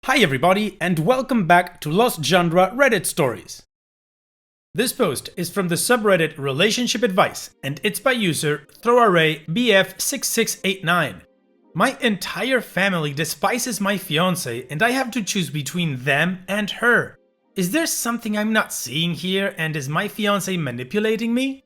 Hi everybody, and welcome back to Lost Genre Reddit Stories. This post is from the subreddit Relationship Advice, and it's by user ThrowArrayBF6689. My entire family despises my fiancé, and I have to choose between them and her. Is there something I'm not seeing here, and is my fiancé manipulating me?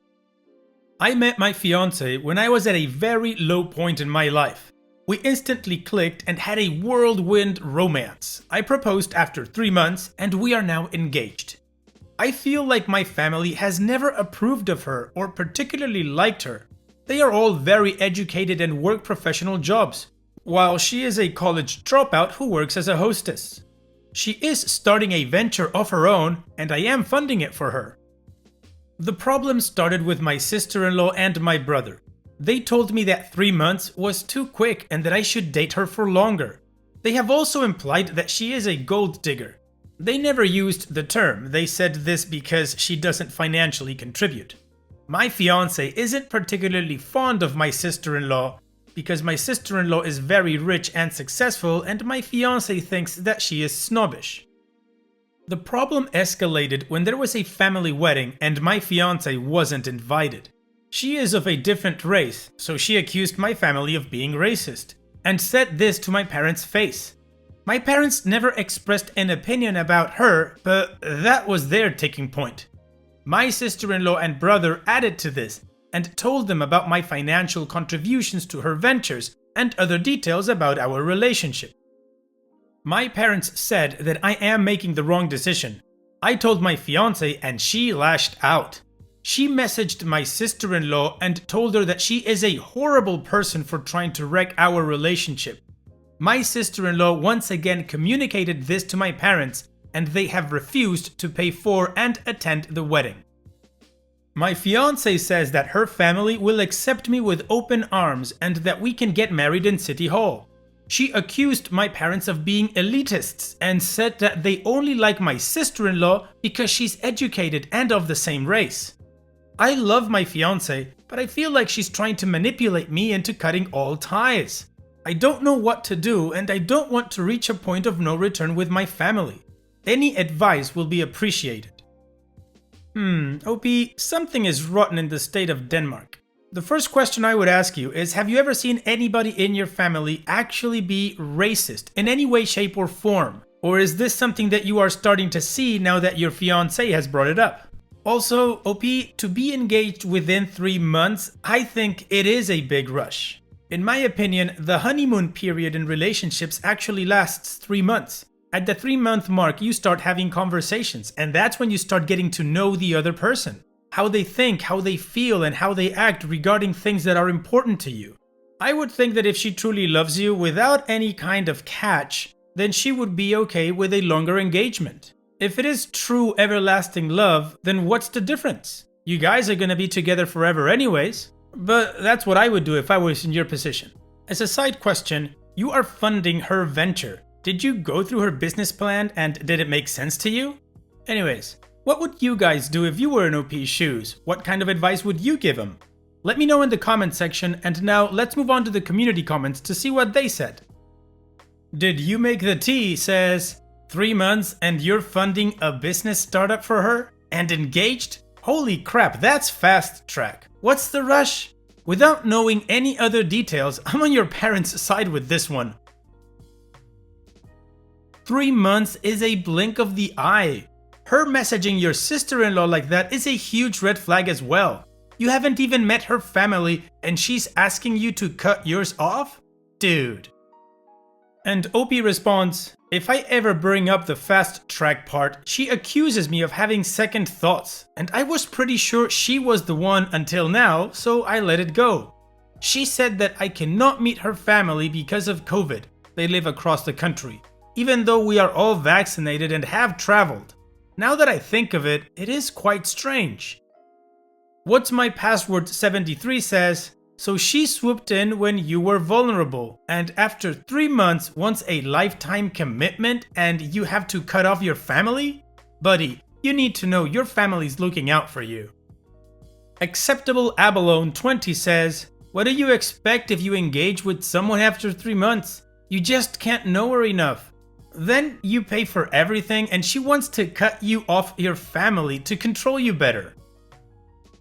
I met my fiancé when I was at a very low point in my life. We instantly clicked and had a whirlwind romance. I proposed after 3 months and we are now engaged. I feel like my family has never approved of her or particularly liked her. They are all very educated and work professional jobs, while she is a college dropout who works as a hostess. She is starting a venture of her own and I am funding it for her. The problem started with my sister-in-law and my brother. They told me that 3 months was too quick and that I should date her for longer. They have also implied that she is a gold digger. They never used the term, they said this because she doesn't financially contribute. My fiancé isn't particularly fond of my sister-in-law because my sister-in-law is very rich and successful and my fiancé thinks that she is snobbish. The problem escalated when there was a family wedding and my fiancé wasn't invited. She is of a different race, so she accused my family of being racist, and said this to my parents' face. My parents never expressed an opinion about her, but that was their taking point. My sister-in-law and brother added to this, and told them about my financial contributions to her ventures and other details about our relationship. My parents said that I am making the wrong decision. I told my fiancé and she lashed out. She messaged my sister-in-law and told her that she is a horrible person for trying to wreck our relationship. My sister-in-law once again communicated this to my parents and they have refused to pay for and attend the wedding. My fiancé says that her family will accept me with open arms and that we can get married in City Hall. She accused my parents of being elitists and said that they only like my sister-in-law because she's educated and of the same race. I love my fiancé, but I feel like she's trying to manipulate me into cutting all ties. I don't know what to do and I don't want to reach a point of no return with my family. Any advice will be appreciated. OP, something is rotten in the state of Denmark. The first question I would ask you is, have you ever seen anybody in your family actually be racist in any way, shape or form? Or is this something that you are starting to see now that your fiancé has brought it up? Also, OP, to be engaged within 3 months, I think it is a big rush. In my opinion, the honeymoon period in relationships actually lasts 3 months. At the 3-month mark, you start having conversations, and that's when you start getting to know the other person. How they think, how they feel, and how they act regarding things that are important to you. I would think that if she truly loves you without any kind of catch, then she would be okay with a longer engagement. If it is true everlasting love, then what's the difference? You guys are gonna be together forever anyways. But that's what I would do if I was in your position. As a side question, you are funding her venture. Did you go through her business plan and did it make sense to you? Anyways, what would you guys do if you were in OP's shoes? What kind of advice would you give him? Let me know in the comment section, and now let's move on to the community comments to see what they said. Did you make the tea says, 3 months and you're funding a business startup for her? And engaged? Holy crap, that's fast track. What's the rush? Without knowing any other details, I'm on your parents' side with this one. 3 months is a blink of the eye. Her messaging your sister-in-law like that is a huge red flag as well. You haven't even met her family and she's asking you to cut yours off? Dude. And OP responds, if I ever bring up the fast track part, she accuses me of having second thoughts, and I was pretty sure she was the one until now, so I let it go. She said that I cannot meet her family because of COVID. They live across the country, even though we are all vaccinated and have traveled. Now that I think of it, it is quite strange. What's my password 73 says, so she swooped in when you were vulnerable, and after 3 months wants a lifetime commitment and you have to cut off your family? Buddy, you need to know your family's looking out for you. Acceptable Abalone 20 says, what do you expect if you engage with someone after 3 months? You just can't know her enough. Then you pay for everything and she wants to cut you off your family to control you better.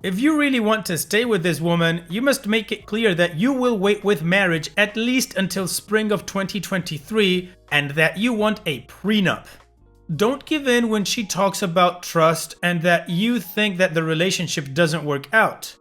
If you really want to stay with this woman, you must make it clear that you will wait with marriage at least until spring of 2023 and that you want a prenup. Don't give in when she talks about trust and that you think that the relationship doesn't work out.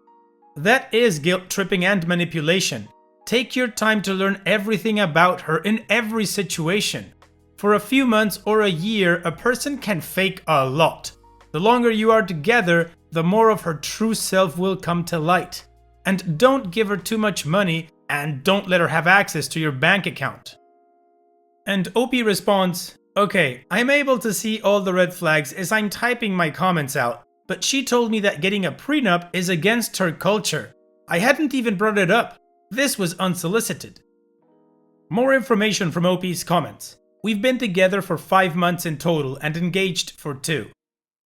That is guilt tripping and manipulation. Take your time to learn everything about her in every situation. For a few months or a year, a person can fake a lot. The longer you are together, the more of her true self will come to light. And don't give her too much money and don't let her have access to your bank account. And Opie responds, "Okay, I'm able to see all the red flags as I'm typing my comments out, but she told me that getting a prenup is against her culture. I hadn't even brought it up. This was unsolicited." More information from Opie's comments. We've been together for 5 months in total and engaged for 2.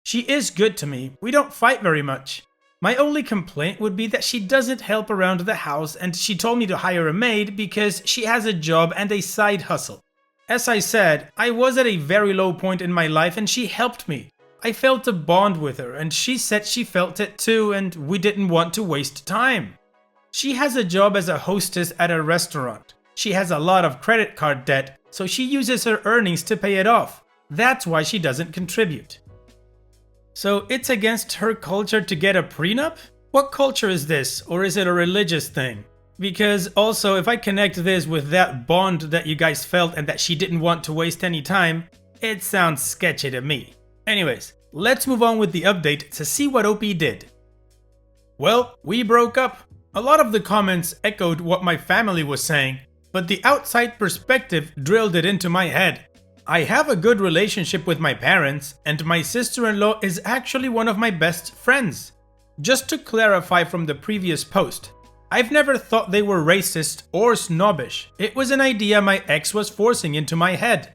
She is good to me, we don't fight very much. My only complaint would be that she doesn't help around the house and she told me to hire a maid because she has a job and a side hustle. As I said, I was at a very low point in my life and she helped me. I felt a bond with her and she said she felt it too and we didn't want to waste time. She has a job as a hostess at a restaurant. She has a lot of credit card debt, so she uses her earnings to pay it off. That's why she doesn't contribute. So it's against her culture to get a prenup? What culture is this, or is it a religious thing? Because also, if I connect this with that bond that you guys felt and that she didn't want to waste any time, it sounds sketchy to me. Anyways, let's move on with the update to see what OP did. Well, we broke up. A lot of the comments echoed what my family was saying, but the outside perspective drilled it into my head. I have a good relationship with my parents, and my sister-in-law is actually one of my best friends. Just to clarify from the previous post, I've never thought they were racist or snobbish. It was an idea my ex was forcing into my head.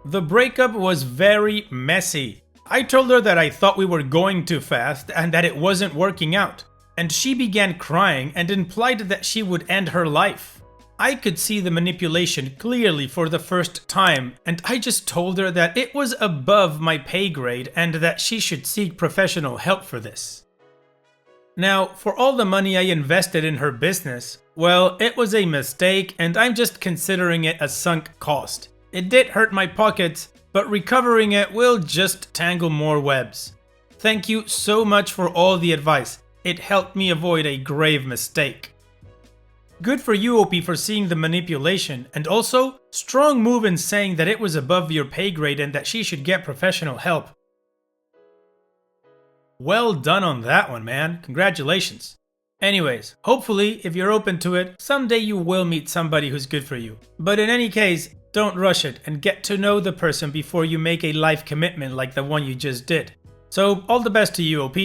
The breakup was very messy. I told her that I thought we were going too fast and that it wasn't working out, and she began crying and implied that she would end her life. I could see the manipulation clearly for the first time, and I just told her that it was above my pay grade and that she should seek professional help for this. Now, for all the money I invested in her business, well, it was a mistake and I'm just considering it a sunk cost. It did hurt my pockets, but recovering it will just tangle more webs. Thank you so much for all the advice. It helped me avoid a grave mistake. Good for you, OP, for seeing the manipulation, and also, strong move in saying that it was above your pay grade and that she should get professional help. Well done on that one, man. Congratulations. Anyways, hopefully, if you're open to it, someday you will meet somebody who's good for you. But in any case, don't rush it and get to know the person before you make a life commitment like the one you just did. So, all the best to you, OP.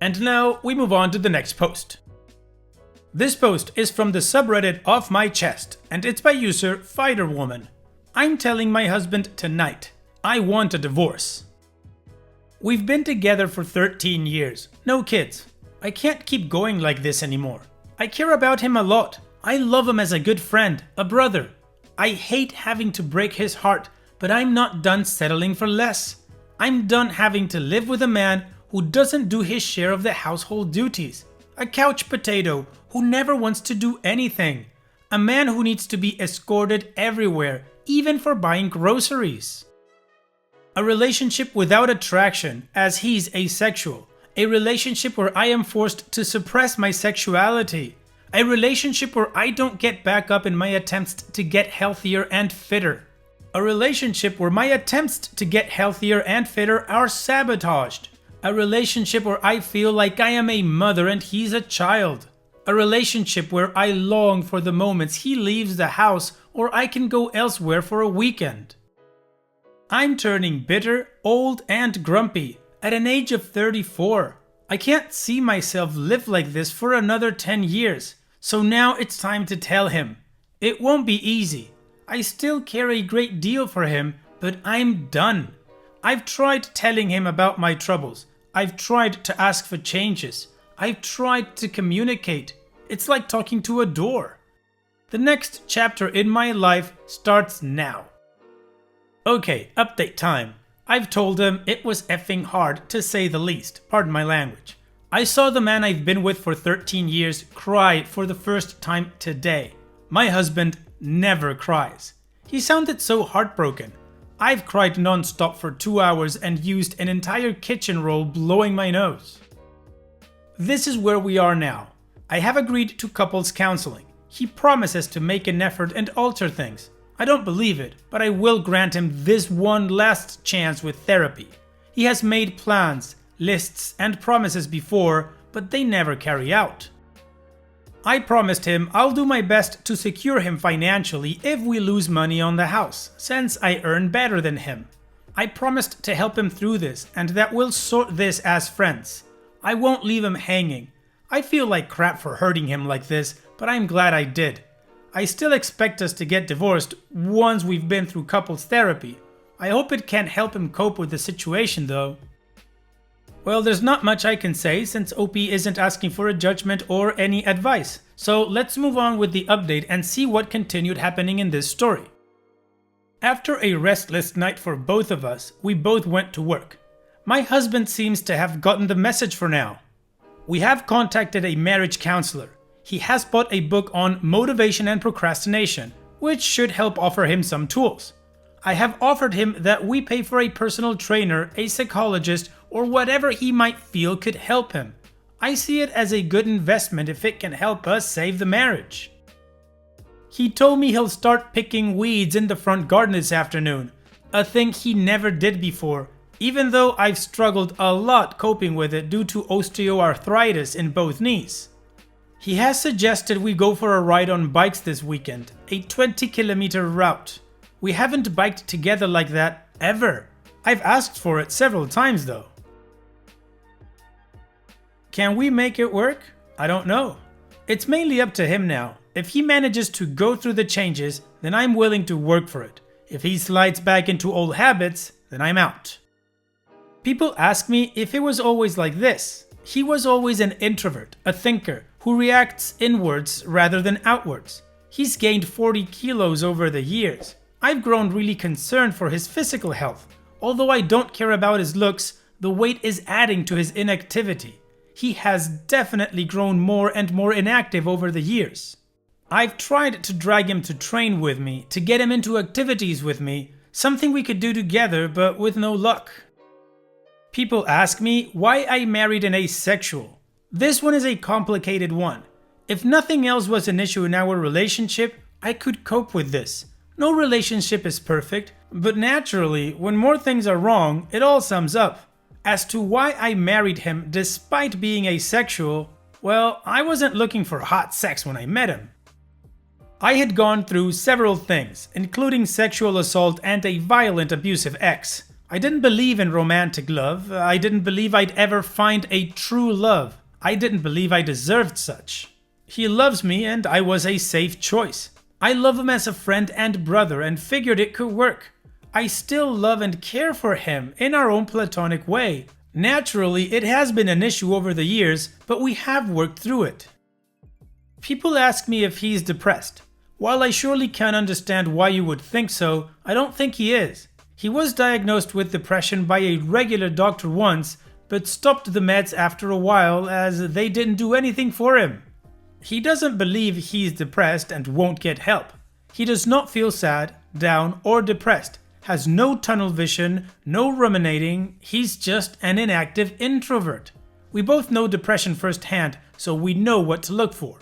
And now, we move on to the next post. This post is from the subreddit Off My Chest, and it's by user Fighterwoman. I'm telling my husband tonight, I want a divorce. We've been together for 13 years, no kids. I can't keep going like this anymore. I care about him a lot. I love him as a good friend, a brother. I hate having to break his heart, but I'm not done settling for less. I'm done having to live with a man who doesn't do his share of the household duties. A couch potato who never wants to do anything. A man who needs to be escorted everywhere, even for buying groceries. A relationship without attraction, as he's asexual. A relationship where I am forced to suppress my sexuality. A relationship where I don't get back up in my attempts to get healthier and fitter. A relationship where my attempts to get healthier and fitter are sabotaged. A relationship where I feel like I am a mother and he's a child. A relationship where I long for the moments he leaves the house or I can go elsewhere for a weekend. I'm turning bitter, old, and grumpy at an age of 34. I can't see myself live like this for another 10 years, so now it's time to tell him. It won't be easy. I still care a great deal for him, but I'm done. I've tried telling him about my troubles. I've tried to ask for changes. I've tried to communicate. It's like talking to a door. The next chapter in my life starts now. Okay, update time. I've told him it was effing hard to say the least, pardon my language. I saw the man I've been with for 13 years cry for the first time today. My husband never cries. He sounded so heartbroken. I've cried non-stop for 2 hours and used an entire kitchen roll blowing my nose. This is where we are now. I have agreed to couples counseling. He promises to make an effort and alter things. I don't believe it, but I will grant him this one last chance with therapy. He has made plans, lists, and promises before, but they never carry out. I promised him I'll do my best to secure him financially if we lose money on the house, since I earn better than him. I promised to help him through this and that we'll sort this as friends. I won't leave him hanging. I feel like crap for hurting him like this, but I'm glad I did. I still expect us to get divorced once we've been through couples therapy. I hope it can help him cope with the situation though. Well, there's not much I can say since OP isn't asking for a judgment or any advice. So let's move on with the update and see what continued happening in this story. After a restless night for both of us, we both went to work. My husband seems to have gotten the message for now. We have contacted a marriage counselor. He has bought a book on motivation and procrastination, which should help offer him some tools. I have offered him that we pay for a personal trainer, a psychologist, or whatever he might feel could help him. I see it as a good investment if it can help us save the marriage. He told me he'll start picking weeds in the front garden this afternoon, a thing he never did before, even though I've struggled a lot coping with it due to osteoarthritis in both knees. He has suggested we go for a ride on bikes this weekend, a 20-kilometer route. We haven't biked together like that ever. I've asked for it several times though. Can we make it work? I don't know. It's mainly up to him now. If he manages to go through the changes, then I'm willing to work for it. If he slides back into old habits, then I'm out. People ask me if it was always like this. He was always an introvert, a thinker, who reacts inwards rather than outwards. He's gained 40 kilos over the years. I've grown really concerned for his physical health. Although I don't care about his looks, the weight is adding to his inactivity. He has definitely grown more and more inactive over the years. I've tried to drag him to train with me, to get him into activities with me, something we could do together, but with no luck. People ask me why I married an asexual. This one is a complicated one. If nothing else was an issue in our relationship, I could cope with this. No relationship is perfect, but naturally, when more things are wrong, it all sums up. As to why I married him despite being asexual, well, I wasn't looking for hot sex when I met him. I had gone through several things, including sexual assault and a violent abusive ex. I didn't believe in romantic love. I didn't believe I'd ever find a true love. I didn't believe I deserved such. He loves me and I was a safe choice. I love him as a friend and brother and figured it could work. I still love and care for him in our own platonic way. Naturally, it has been an issue over the years, but we have worked through it. People ask me if he's depressed. While I surely can understand why you would think so, I don't think he is. He was diagnosed with depression by a regular doctor once, but stopped the meds after a while as they didn't do anything for him. He doesn't believe he's depressed and won't get help. He does not feel sad, down, or depressed, has no tunnel vision, no ruminating, he's just an inactive introvert. We both know depression firsthand, so we know what to look for.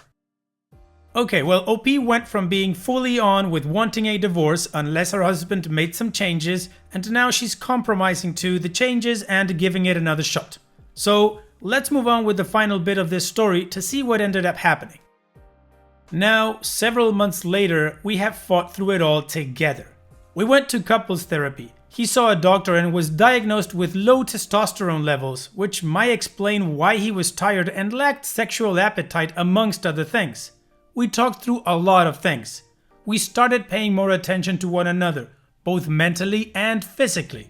Okay, well, OP went from being fully on with wanting a divorce unless her husband made some changes, and now she's compromising to the changes and giving it another shot. So let's move on with the final bit of this story to see what ended up happening. Now, several months later, we have fought through it all together. We went to couples therapy. He saw a doctor and was diagnosed with low testosterone levels, which might explain why he was tired and lacked sexual appetite amongst other things. We talked through a lot of things. We started paying more attention to one another, both mentally and physically.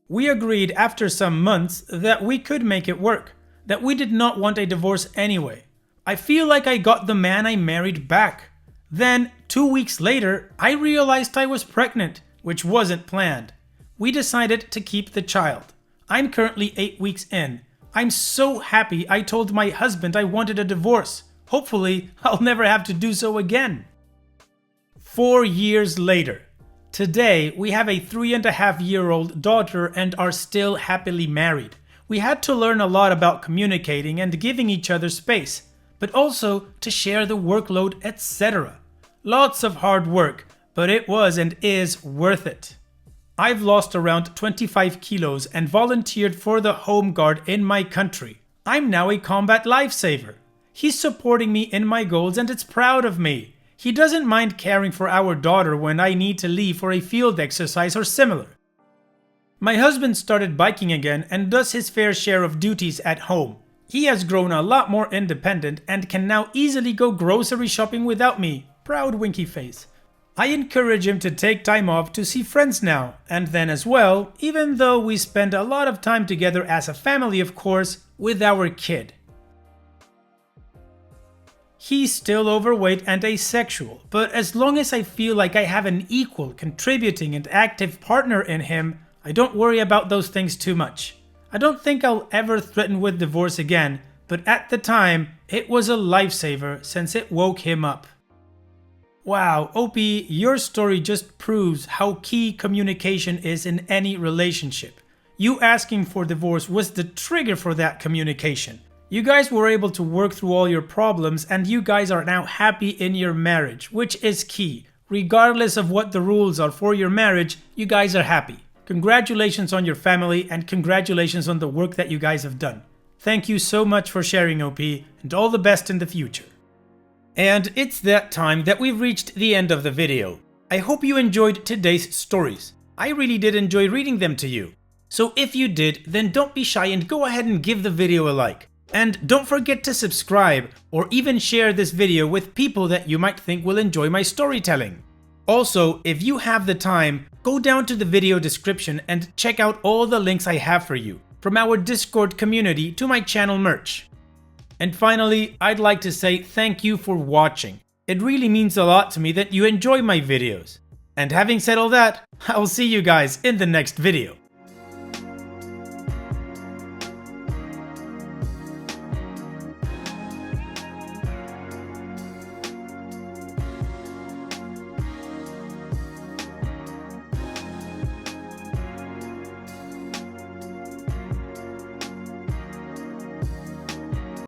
We agreed after some months that we could make it work, that we did not want a divorce anyway. I feel like I got the man I married back. Then, 2 weeks later, I realized I was pregnant, which wasn't planned. We decided to keep the child. I'm currently 8 weeks in. I'm so happy I told my husband I wanted a divorce. Hopefully, I'll never have to do so again. 4 years later. Today, we have a 3.5-year-old daughter and are still happily married. We had to learn a lot about communicating and giving each other space, but also to share the workload, etc. Lots of hard work, but it was and is worth it. I've lost around 25 kilos and volunteered for the Home Guard in my country. I'm now a combat lifesaver. He's supporting me in my goals and it's proud of me. He doesn't mind caring for our daughter when I need to leave for a field exercise or similar. My husband started biking again and does his fair share of duties at home. He has grown a lot more independent and can now easily go grocery shopping without me. Proud winky face. I encourage him to take time off to see friends now and then as well, even though we spend a lot of time together as a family, of course, with our kid. He's still overweight and asexual, but as long as I feel like I have an equal, contributing and active partner in him, I don't worry about those things too much. I don't think I'll ever threaten with divorce again, but at the time, it was a lifesaver since it woke him up. Wow, OP, your story just proves how key communication is in any relationship. You asking for divorce was the trigger for that communication. You guys were able to work through all your problems and you guys are now happy in your marriage, which is key. Regardless of what the rules are for your marriage, you guys are happy. Congratulations on your family and congratulations on the work that you guys have done. Thank you so much for sharing, OP, and all the best in the future. And it's that time that we've reached the end of the video. I hope you enjoyed today's stories. I really did enjoy reading them to you. So if you did, then don't be shy and go ahead and give the video a like. And don't forget to subscribe or even share this video with people that you might think will enjoy my storytelling. Also, if you have the time, go down to the video description and check out all the links I have for you, from our Discord community to my channel merch. And finally, I'd like to say thank you for watching. It really means a lot to me that you enjoy my videos. And having said all that, I'll see you guys in the next video.